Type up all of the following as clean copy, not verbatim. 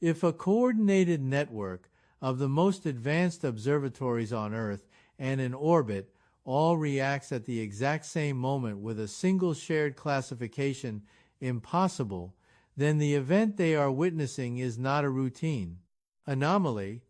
If a coordinated network of the most advanced observatories on Earth and in orbit all reacts at the exact same moment with a single shared classification impossible, then the event they are witnessing is not a routine anomaly,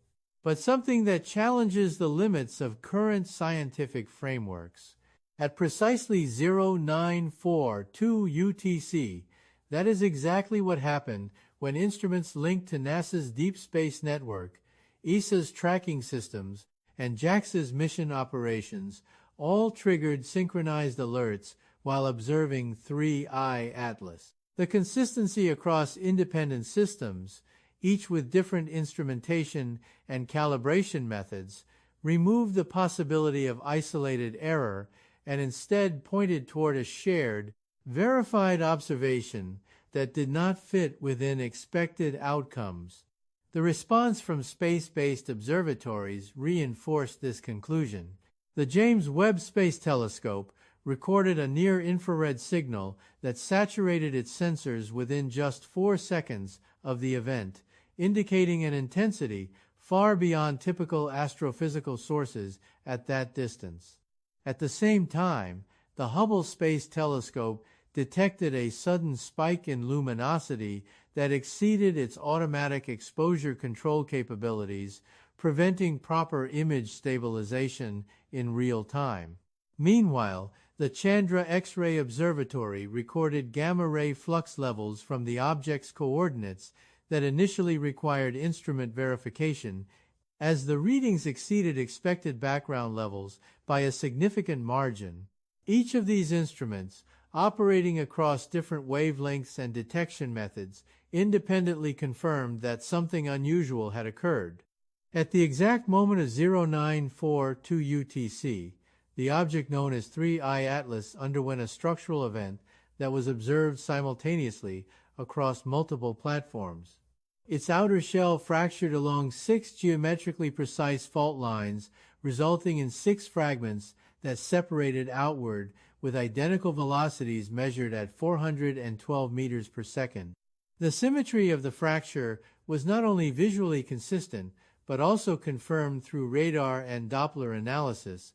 but something that challenges the limits of current scientific frameworks. At precisely 0942 UTC, that is exactly what happened when instruments linked to NASA's Deep Space Network, ESA's tracking systems, and JAXA's mission operations all triggered synchronized alerts while observing 3I Atlas. The consistency across independent systems, each with different instrumentation and calibration methods, removed the possibility of isolated error and instead pointed toward a shared, verified observation that did not fit within expected outcomes. The response from space-based observatories reinforced this conclusion. The James Webb Space Telescope recorded a near-infrared signal that saturated its sensors within just 4 seconds of the event, indicating an intensity far beyond typical astrophysical sources at that distance. At the same time, the Hubble Space Telescope detected a sudden spike in luminosity that exceeded its automatic exposure control capabilities, preventing proper image stabilization in real time. Meanwhile, the Chandra X-ray Observatory recorded gamma-ray flux levels from the object's coordinates that initially required instrument verification, as the readings exceeded expected background levels by a significant margin. Each of these instruments, operating across different wavelengths and detection methods, independently confirmed that something unusual had occurred. At the exact moment of 0942 UTC, the object known as 3I Atlas underwent a structural event that was observed simultaneously across multiple platforms. Its outer shell fractured along 6 geometrically precise fault lines, resulting in 6 fragments that separated outward with identical velocities measured at 412 meters per second. The symmetry of the fracture was not only visually consistent, but also confirmed through radar and Doppler analysis,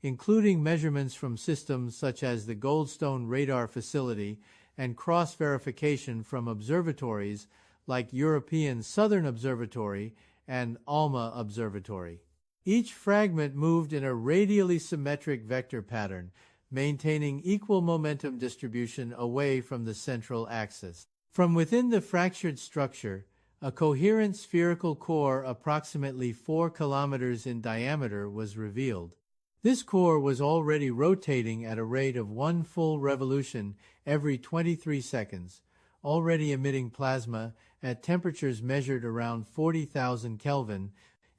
including measurements from systems such as the Goldstone Radar Facility and cross-verification from observatories like European Southern Observatory and ALMA Observatory. Each fragment moved in a radially symmetric vector pattern, maintaining equal momentum distribution away from the central axis. From within the fractured structure, a coherent spherical core approximately 4 kilometers in diameter was revealed. This core was already rotating at a rate of 1 full revolution every 23 seconds, already emitting plasma at temperatures measured around 40,000 Kelvin,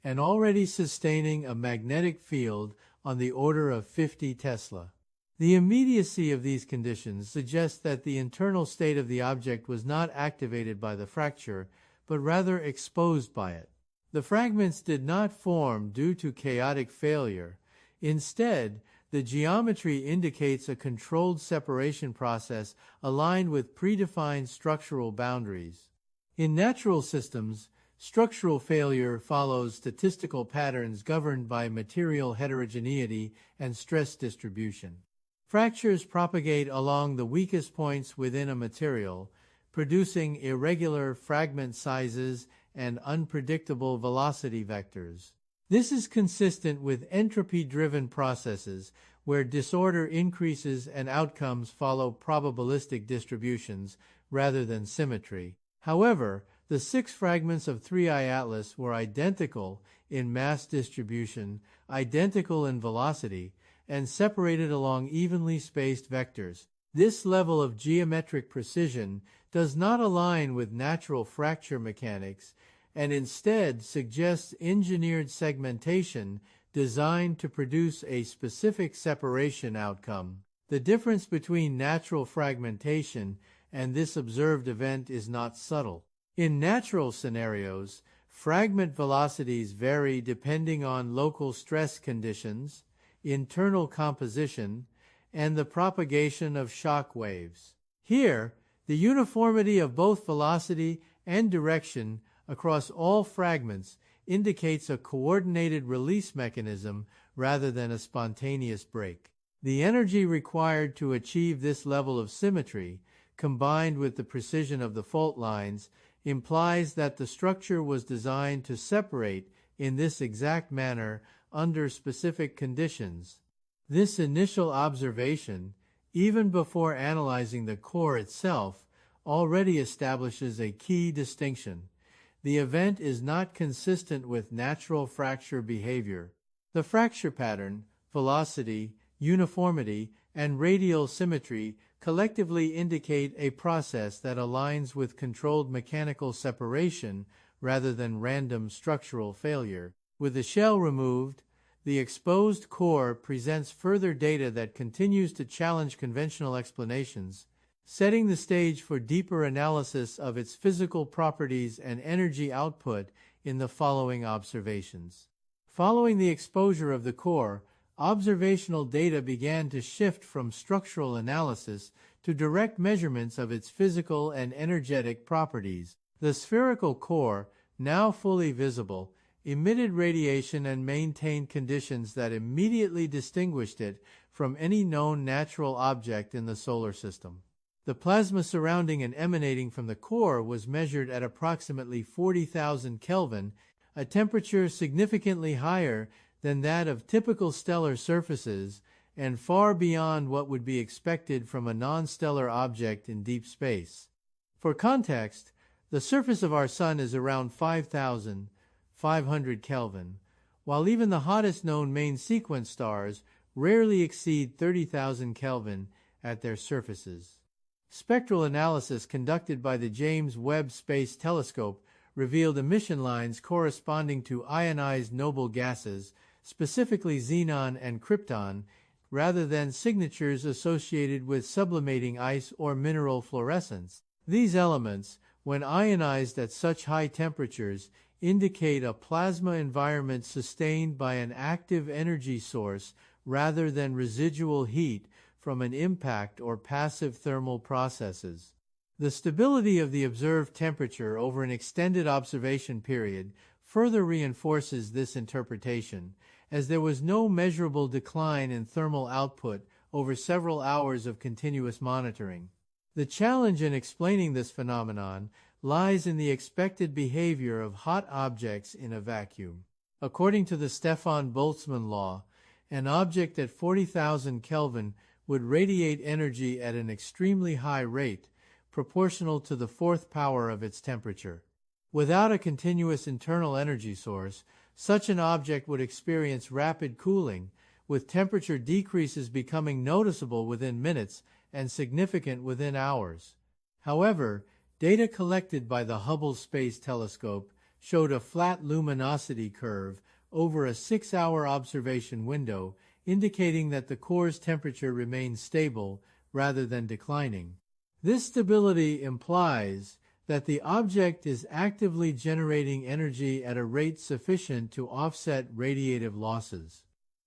and already sustaining a magnetic field on the order of 50 Tesla. The immediacy of these conditions suggests that the internal state of the object was not activated by the fracture, but rather exposed by it. The fragments did not form due to chaotic failure. Instead, the geometry indicates a controlled separation process aligned with predefined structural boundaries. In natural systems, structural failure follows statistical patterns governed by material heterogeneity and stress distribution. Fractures propagate along the weakest points within a material, producing irregular fragment sizes and unpredictable velocity vectors. This is consistent with entropy-driven processes where disorder increases and outcomes follow probabilistic distributions rather than symmetry. However, the 6 fragments of 3I Atlas were identical in mass distribution, identical in velocity, and separated along evenly spaced vectors. This level of geometric precision does not align with natural fracture mechanics and instead suggests engineered segmentation designed to produce a specific separation outcome. The difference between natural fragmentation and this observed event is not subtle. In natural scenarios, fragment velocities vary depending on local stress conditions, internal composition, and the propagation of shock waves. Here, the uniformity of both velocity and direction across all fragments indicates a coordinated release mechanism rather than a spontaneous break. The energy required to achieve this level of symmetry, combined with the precision of the fault lines, implies that the structure was designed to separate in this exact manner under specific conditions. This initial observation, even before analyzing the core itself, already establishes a key distinction. The event is not consistent with natural fracture behavior. The fracture pattern, velocity, uniformity, and radial symmetry collectively indicate a process that aligns with controlled mechanical separation rather than random structural failure. With the shell removed, the exposed core presents further data that continues to challenge conventional explanations, setting the stage for deeper analysis of its physical properties and energy output in the following observations. Following the exposure of the core, observational data began to shift from structural analysis to direct measurements of its physical and energetic properties. The spherical core, now fully visible, emitted radiation and maintained conditions that immediately distinguished it from any known natural object in the solar system. The plasma surrounding and emanating from the core was measured at approximately 40,000 Kelvin, a temperature significantly higher than that of typical stellar surfaces and far beyond what would be expected from a non-stellar object in deep space. For context, the surface of our Sun is around 5,500 Kelvin, while even the hottest known main sequence stars rarely exceed 30,000 Kelvin at their surfaces. Spectral analysis conducted by the James Webb Space Telescope revealed emission lines corresponding to ionized noble gases, specifically xenon and krypton, rather than signatures associated with sublimating ice or mineral fluorescence. These elements, when ionized at such high temperatures, indicate a plasma environment sustained by an active energy source rather than residual heat from an impact or passive thermal processes. The stability of the observed temperature over an extended observation period further reinforces this interpretation, as there was no measurable decline in thermal output over several hours of continuous monitoring. The challenge in explaining this phenomenon lies in the expected behavior of hot objects in a vacuum. According to the Stefan Boltzmann law, an object at 40,000 Kelvin would radiate energy at an extremely high rate, proportional to the fourth power of its temperature. Without a continuous internal energy source, such an object would experience rapid cooling, with temperature decreases becoming noticeable within minutes and significant within hours. However, data collected by the Hubble Space Telescope showed a flat luminosity curve over a 6-hour observation window, indicating that the core's temperature remained stable rather than declining. This stability implies that the object is actively generating energy at a rate sufficient to offset radiative losses.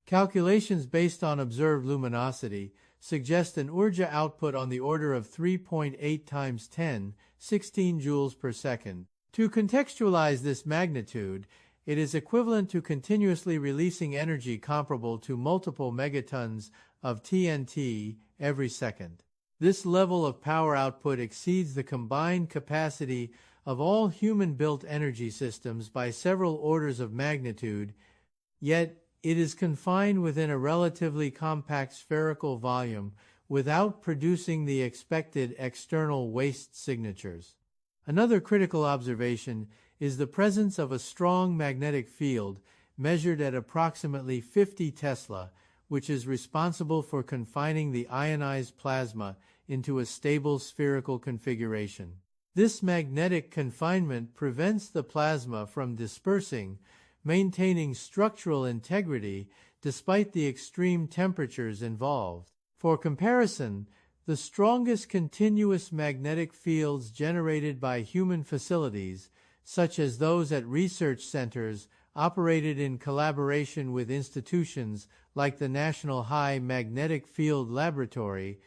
Calculations based on observed luminosity suggest an Urja output on the order of 3.8 times 10, 16 joules per second. To contextualize this magnitude, it is equivalent to continuously releasing energy comparable to multiple megatons of TNT every second. This level of power output exceeds the combined capacity of all human-built energy systems by several orders of magnitude, yet it is confined within a relatively compact spherical volume without producing the expected external waste signatures. Another critical observation is the presence of a strong magnetic field measured at approximately 50 Tesla, which is responsible for confining the ionized plasma into a stable spherical configuration. This magnetic confinement prevents the plasma from dispersing, maintaining structural integrity despite the extreme temperatures involved. For comparison, the strongest continuous magnetic fields generated by human facilities, such as those at research centers operated in collaboration with institutions like the National High Magnetic Field Laboratory,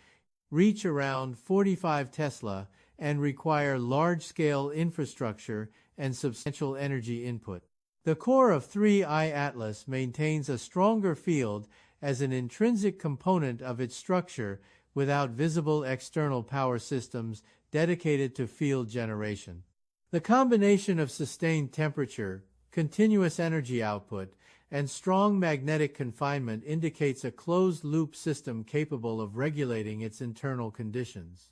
reach around 45 Tesla and require large-scale infrastructure and substantial energy input. The core of 3I Atlas maintains a stronger field as an intrinsic component of its structure without visible external power systems dedicated to field generation. The combination of sustained temperature, continuous energy output, and strong magnetic confinement indicates a closed-loop system capable of regulating its internal conditions.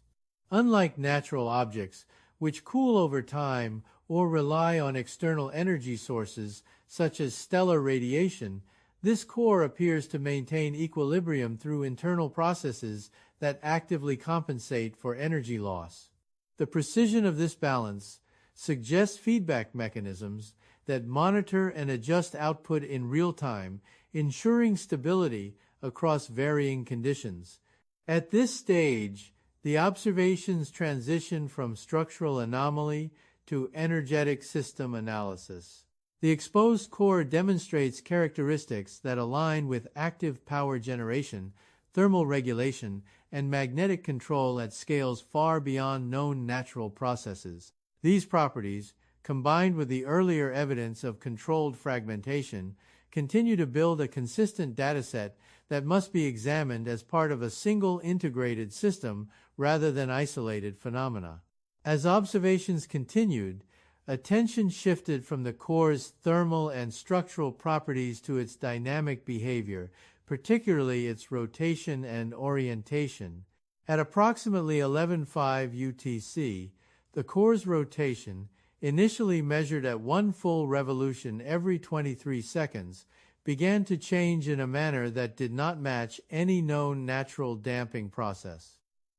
Unlike natural objects, which cool over time or rely on external energy sources such as stellar radiation, this core appears to maintain equilibrium through internal processes that actively compensate for energy loss. The precision of this balance suggests feedback mechanisms that monitor and adjust output in real time, ensuring stability across varying conditions. At this stage, the observations transition from structural anomaly to energetic system analysis. The exposed core demonstrates characteristics that align with active power generation, thermal regulation, and magnetic control at scales far beyond known natural processes. These properties, combined with the earlier evidence of controlled fragmentation, continue to build a consistent dataset that must be examined as part of a single integrated system rather than isolated phenomena. As observations continued, attention shifted from the core's thermal and structural properties to its dynamic behavior, particularly its rotation and orientation. At approximately 11:05 UTC, the core's rotation, initially measured at 1 full revolution every 23 seconds, began to change in a manner that did not match any known natural damping process.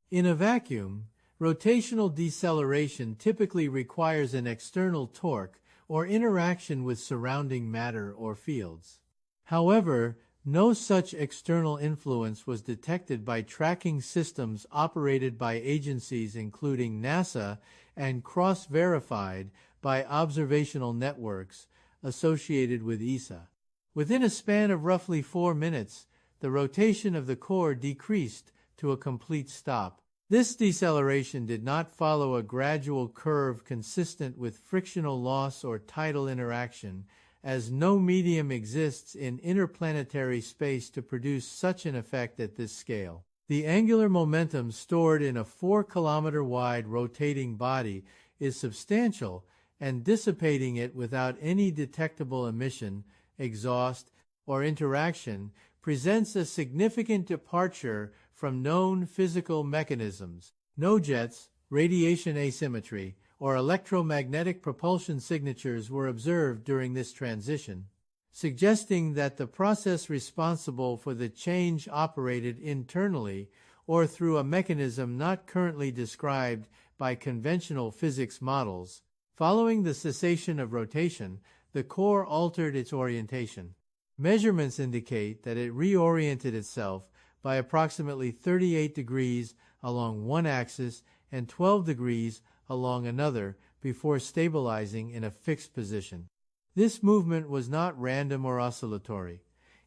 In a vacuum, rotational deceleration typically requires an external torque or interaction with surrounding matter or fields. However, no such external influence was detected by tracking systems operated by agencies including NASA and cross-verified by observational networks associated with ESA. Within a span of roughly 4 minutes, the rotation of the core decreased to a complete stop. This deceleration did not follow a gradual curve consistent with frictional loss or tidal interaction, as no medium exists in interplanetary space to produce such an effect at this scale. The angular momentum stored in a 4-kilometer-wide rotating body is substantial, and dissipating it without any detectable emission, exhaust, or interaction presents a significant departure from known physical mechanisms. No jets, radiation asymmetry, or electromagnetic propulsion signatures were observed during this transition, suggesting that the process responsible for the change operated internally or through a mechanism not currently described by conventional physics models. Following the cessation of rotation, the core altered its orientation. Measurements indicate that it reoriented itself by approximately 38 degrees along one axis and 12 degrees along another before stabilizing in a fixed position. This movement was not random or oscillatory.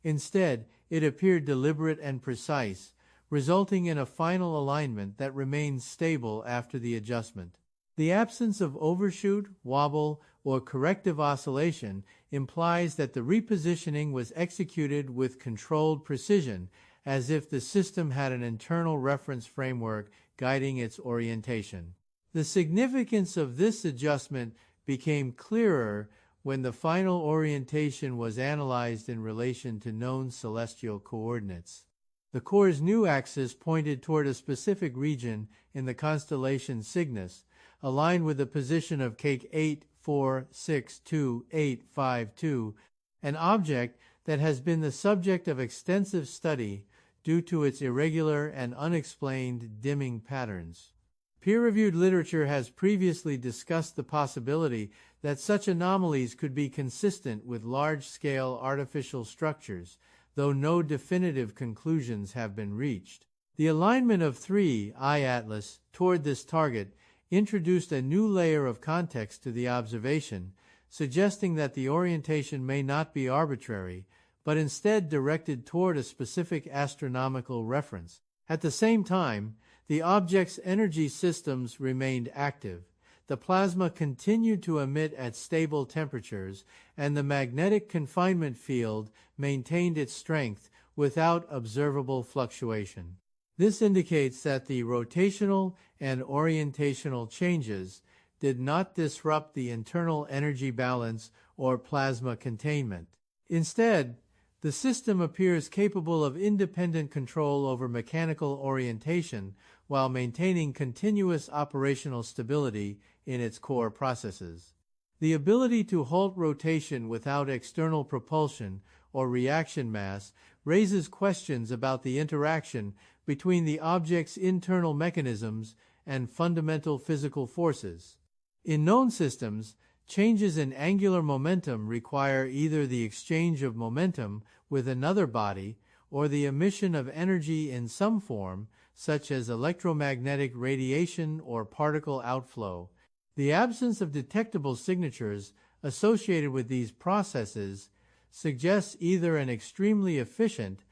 Instead, it appeared deliberate and precise, resulting in a final alignment that remained stable after the adjustment. The absence of overshoot, wobble, or corrective oscillation implies that the repositioning was executed with controlled precision, as if the system had an internal reference framework guiding its orientation. The significance of this adjustment became clearer when the final orientation was analyzed in relation to known celestial coordinates. The core's new axis pointed toward a specific region in the constellation Cygnus, aligned with the position of Cake 8462852, an object that has been the subject of extensive study due to its irregular and unexplained dimming patterns. Peer-reviewed literature has previously discussed the possibility that such anomalies could be consistent with large-scale artificial structures, though no definitive conclusions have been reached. The alignment of 3I Atlas toward this target introduced a new layer of context to the observation, suggesting that the orientation may not be arbitrary, but instead directed toward a specific astronomical reference. At the same time, the object's energy systems remained active. the plasma continued to emit at stable temperatures, and the magnetic confinement field maintained its strength without observable fluctuation. This indicates that the rotational and orientational changes did not disrupt the internal energy balance or plasma containment. Instead, the system appears capable of independent control over mechanical orientation while maintaining continuous operational stability in its core processes. The ability to halt rotation without external propulsion or reaction mass raises questions about the interaction between the object's internal mechanisms and fundamental physical forces. In known systems, changes in angular momentum require either the exchange of momentum with another body or the emission of energy in some form, such as electromagnetic radiation or particle outflow. The absence of detectable signatures associated with these processes suggests either an extremely efficient,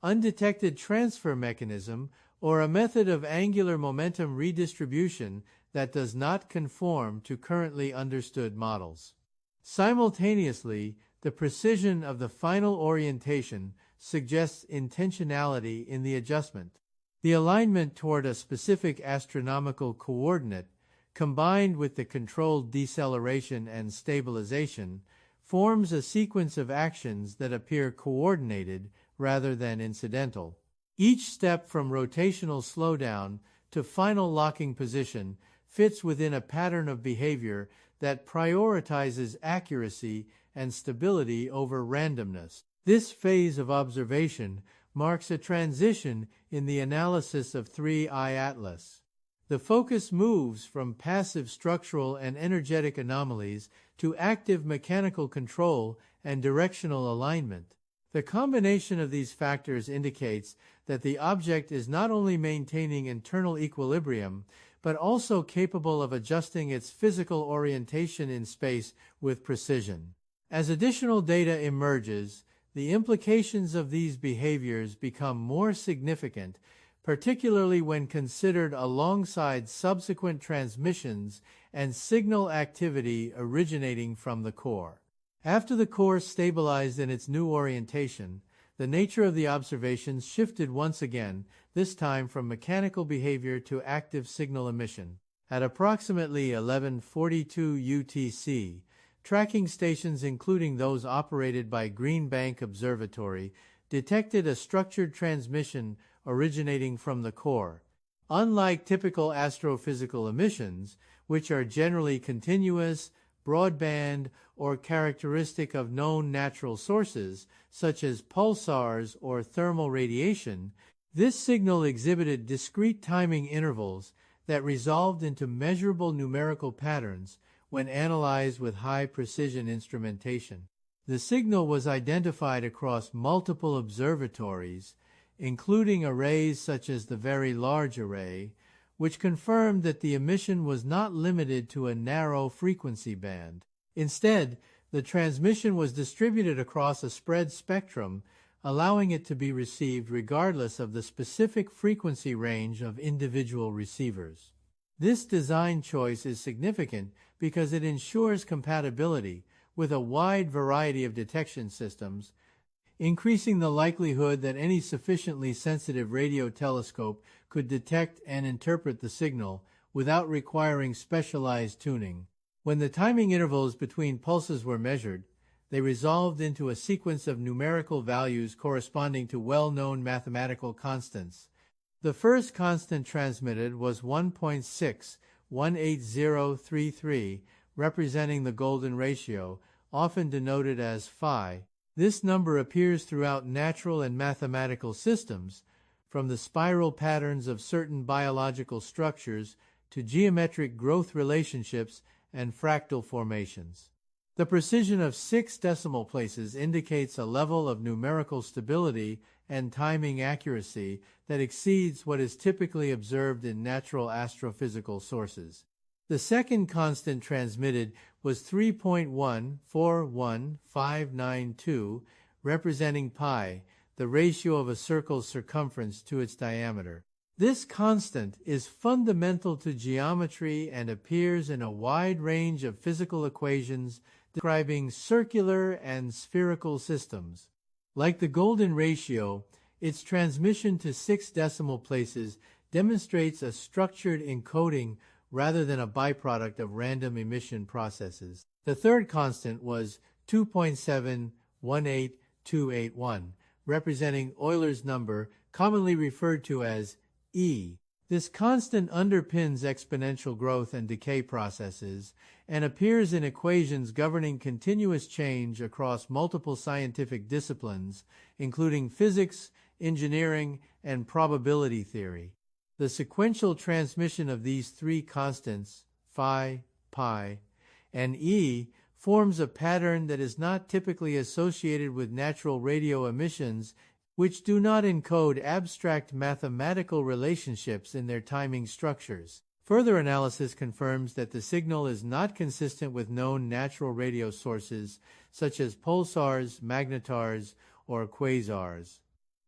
undetected transfer mechanism or a method of angular momentum redistribution that does not conform to currently understood models. Simultaneously, the precision of the final orientation suggests intentionality in the adjustment. The alignment toward a specific astronomical coordinate, combined with the controlled deceleration and stabilization, forms a sequence of actions that appear coordinated rather than incidental. Each step from rotational slowdown to final locking position fits within a pattern of behavior that prioritizes accuracy and stability over randomness. This phase of observation marks a transition in the analysis of 3I Atlas. The focus moves from passive structural and energetic anomalies to active mechanical control and directional alignment. The combination of these factors indicates that the object is not only maintaining internal equilibrium, but also capable of adjusting its physical orientation in space with precision. As additional data emerges, the implications of these behaviors become more significant, particularly when considered alongside subsequent transmissions and signal activity originating from the core. After the core stabilized in its new orientation, the nature of the observations shifted once again, this time from mechanical behavior to active signal emission. At approximately 11:42 UTC, tracking stations including those operated by Green Bank Observatory detected a structured transmission originating from the core. Unlike typical astrophysical emissions, which are generally continuous, broadband, or characteristic of known natural sources, such as pulsars or thermal radiation, this signal exhibited discrete timing intervals that resolved into measurable numerical patterns when analyzed with high-precision instrumentation. The signal was identified across multiple observatories, including arrays such as the Very Large Array, which confirmed that the emission was not limited to a narrow frequency band. Instead, the transmission was distributed across a spread spectrum, allowing it to be received regardless of the specific frequency range of individual receivers. This design choice is significant because it ensures compatibility with a wide variety of detection systems, increasing the likelihood that any sufficiently sensitive radio telescope could detect and interpret the signal without requiring specialized tuning. When the timing intervals between pulses were measured, they resolved into a sequence of numerical values corresponding to well-known mathematical constants. The first constant transmitted was 1.618033, representing the golden ratio, often denoted as phi. This number appears throughout natural and mathematical systems, from the spiral patterns of certain biological structures to geometric growth relationships and fractal formations. The precision of 6 decimal places indicates a level of numerical stability and timing accuracy that exceeds what is typically observed in natural astrophysical sources. The second constant transmitted was 3.141592, representing pi, the ratio of a circle's circumference to its diameter. This constant is fundamental to geometry and appears in a wide range of physical equations describing circular and spherical systems. Like the golden ratio, its transmission to 6 decimal places demonstrates a structured encoding rather than a byproduct of random emission processes. The third constant was 2.718281, representing Euler's number, commonly referred to as E. This constant underpins exponential growth and decay processes and appears in equations governing continuous change across multiple scientific disciplines, including physics, engineering, and probability theory. The sequential transmission of these three constants, phi, pi, and E, forms a pattern that is not typically associated with natural radio emissions, which do not encode abstract mathematical relationships in their timing structures. Further analysis confirms that the signal is not consistent with known natural radio sources, such as pulsars, magnetars, or quasars.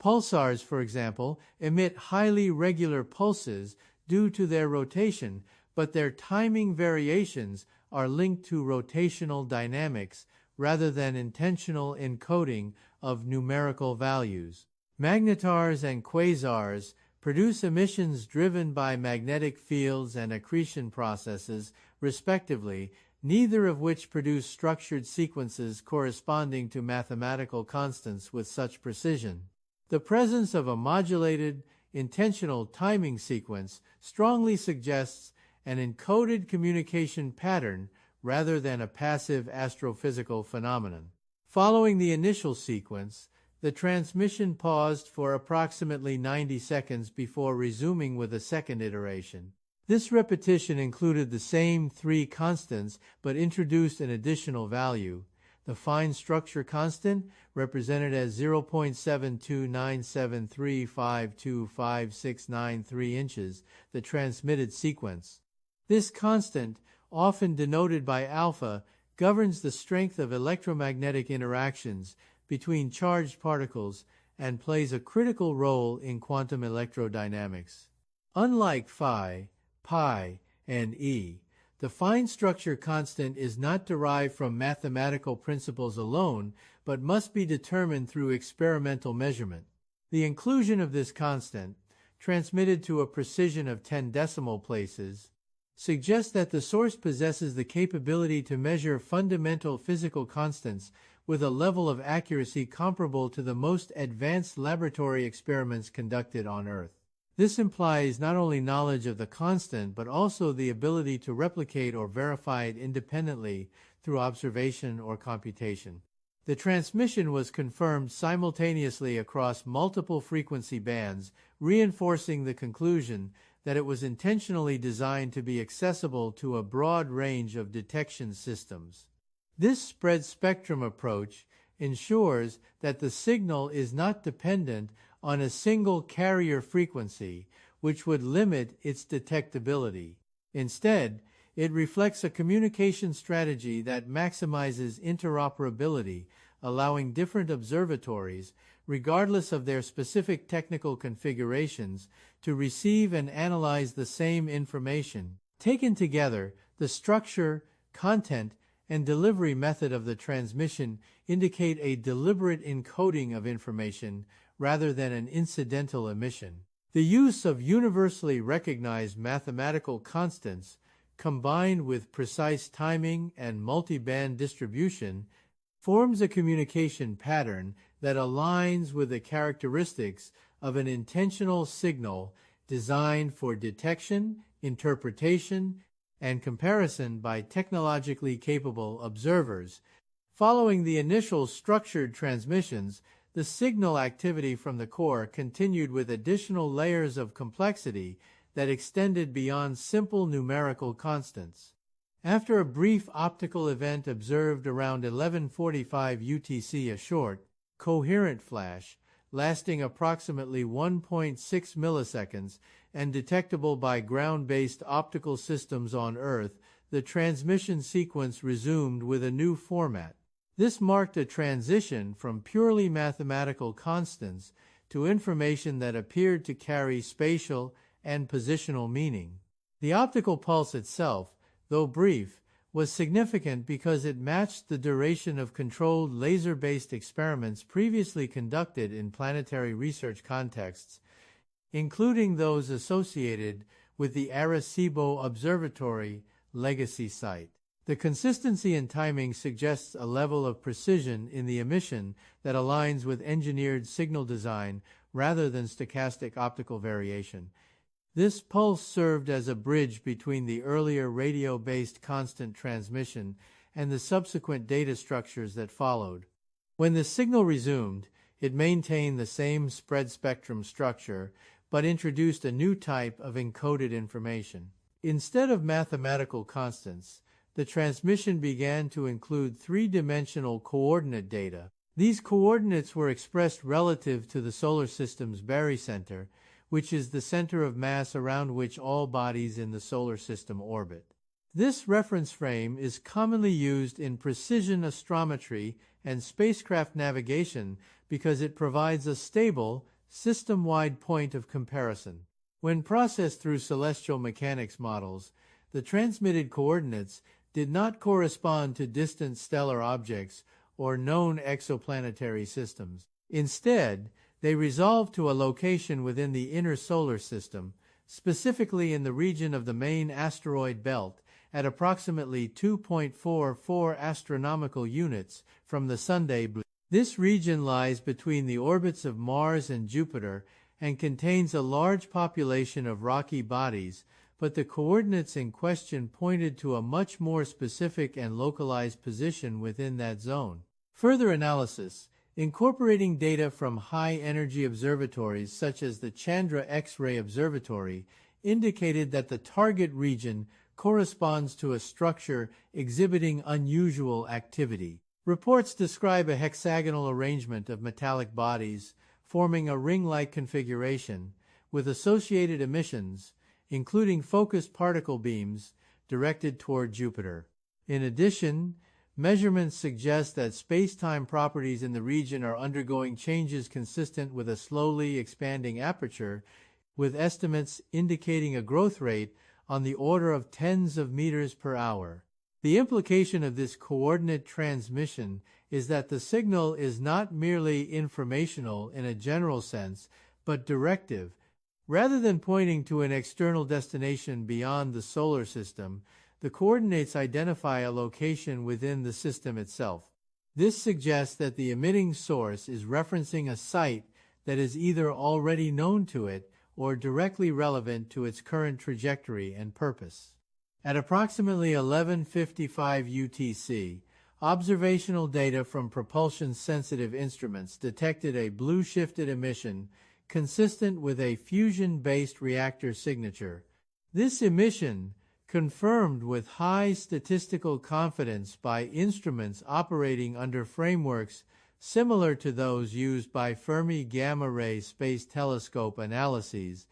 Pulsars, for example, emit highly regular pulses due to their rotation, but their timing variations are linked to rotational dynamics rather than intentional encoding of numerical values. Magnetars and quasars produce emissions driven by magnetic fields and accretion processes, respectively, neither of which produce structured sequences corresponding to mathematical constants with such precision. The presence of a modulated, intentional timing sequence strongly suggests an encoded communication pattern rather than a passive astrophysical phenomenon. Following the initial sequence, the transmission paused for approximately 90 seconds before resuming with a second iteration. This repetition included the same three constants but introduced an additional value. The fine structure constant, represented as 0.72973525693 inches, the transmitted sequence. This constant, often denoted by alpha, governs the strength of electromagnetic interactions between charged particles and plays a critical role in quantum electrodynamics. Unlike phi, pi, and E, the fine structure constant is not derived from mathematical principles alone, but must be determined through experimental measurement. The inclusion of this constant, transmitted to a precision of 10 decimal places, suggests that the source possesses the capability to measure fundamental physical constants with a level of accuracy comparable to the most advanced laboratory experiments conducted on Earth. This implies not only knowledge of the constant, but also the ability to replicate or verify it independently through observation or computation. The transmission was confirmed simultaneously across multiple frequency bands, reinforcing the conclusion that it was intentionally designed to be accessible to a broad range of detection systems. This spread spectrum approach ensures that the signal is not dependent on a single carrier frequency, which would limit its detectability. Instead, it reflects a communication strategy that maximizes interoperability, allowing different observatories, regardless of their specific technical configurations, to receive and analyze the same information. Taken together, the structure, content, and delivery method of the transmission indicate a deliberate encoding of information rather than an incidental emission. The use of universally recognized mathematical constants, combined with precise timing and multi-band distribution, forms a communication pattern that aligns with the characteristics of an intentional signal designed for detection, interpretation, and comparison by technologically capable observers. Following the initial structured transmissions, the signal activity from the core continued with additional layers of complexity that extended beyond simple numerical constants. After a brief optical event observed around 11:45 UTC, a short, coherent flash, lasting approximately 1.6 milliseconds and detectable by ground-based optical systems on Earth, the transmission sequence resumed with a new format. This marked a transition from purely mathematical constants to information that appeared to carry spatial and positional meaning. The optical pulse itself, though brief, was significant because it matched the duration of controlled laser-based experiments previously conducted in planetary research contexts, including those associated with the Arecibo Observatory legacy site. The consistency and timing suggests a level of precision in the emission that aligns with engineered signal design rather than stochastic optical variation. This pulse served as a bridge between the earlier radio-based constant transmission and the subsequent data structures that followed. When the signal resumed, it maintained the same spread spectrum structure, but introduced a new type of encoded information. Instead of mathematical constants, the transmission began to include three-dimensional coordinate data. These coordinates were expressed relative to the solar system's barycenter, which is the center of mass around which all bodies in the solar system orbit. This reference frame is commonly used in precision astrometry and spacecraft navigation because it provides a stable, system-wide point of comparison. When processed through celestial mechanics models, the transmitted coordinates did not correspond to distant stellar objects or known exoplanetary systems. Instead, they resolved to a location within the inner solar system, specifically in the region of the main asteroid belt, at approximately 2.44 astronomical units from the Sunday blue. This region lies between the orbits of Mars and Jupiter and contains a large population of rocky bodies, but the coordinates in question pointed to a much more specific and localized position within that zone. Further analysis, incorporating data from high-energy observatories such as the Chandra X-ray Observatory, indicated that the target region corresponds to a structure exhibiting unusual activity. Reports describe a hexagonal arrangement of metallic bodies forming a ring-like configuration, with associated emissions, including focused particle beams, directed toward Jupiter. In addition, measurements suggest that space-time properties in the region are undergoing changes consistent with a slowly expanding aperture, with estimates indicating a growth rate on the order of tens of meters per hour. The implication of this coordinate transmission is that the signal is not merely informational in a general sense, but directive. Rather than pointing to an external destination beyond the solar system, the coordinates identify a location within the system itself. This suggests that the emitting source is referencing a site that is either already known to it or directly relevant to its current trajectory and purpose. At approximately 11:55 UTC, observational data from propulsion-sensitive instruments detected a blue-shifted emission consistent with a fusion-based reactor signature. This emission, confirmed with high statistical confidence by instruments operating under frameworks similar to those used by Fermi Gamma-ray Space Telescope analyses,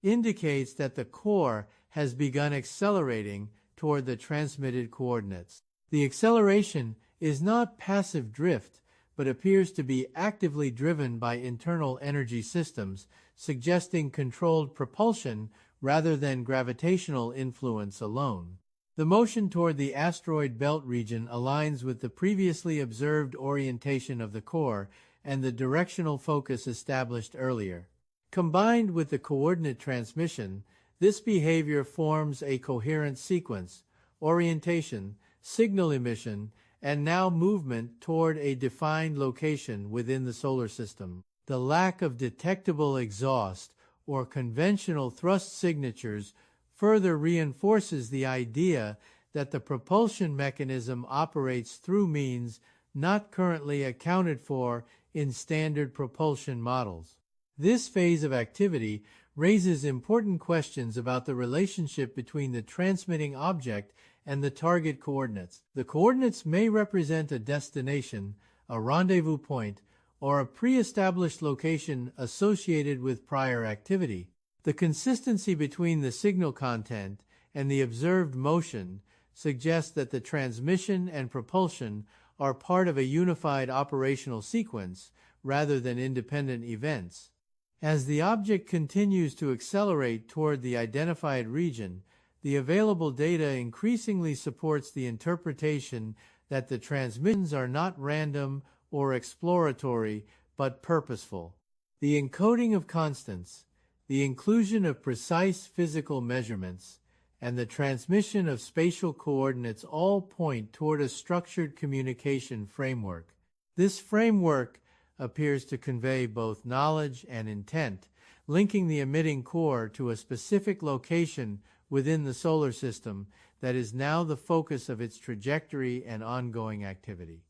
indicates that the core has begun accelerating toward the transmitted coordinates. The acceleration is not passive drift, but appears to be actively driven by internal energy systems, suggesting controlled propulsion rather than gravitational influence alone. The motion toward the asteroid belt region aligns with the previously observed orientation of the core and the directional focus established earlier. Combined with the coordinate transmission, this behavior forms a coherent sequence: orientation, signal emission, and now movement toward a defined location within the solar system. The lack of detectable exhaust or conventional thrust signatures further reinforces the idea that the propulsion mechanism operates through means not currently accounted for in standard propulsion models. This phase of activity raises important questions about the relationship between the transmitting object and the target coordinates. The coordinates may represent a destination, a rendezvous point, or a pre-established location associated with prior activity. The consistency between the signal content and the observed motion suggests that the transmission and propulsion are part of a unified operational sequence rather than independent events. As the object continues to accelerate toward the identified region, the available data increasingly supports the interpretation that the transmissions are not random or exploratory, but purposeful. The encoding of constants, the inclusion of precise physical measurements, and the transmission of spatial coordinates all point toward a structured communication framework. This framework appears to convey both knowledge and intent, linking the emitting core to a specific location within the solar system that is now the focus of its trajectory and ongoing activity.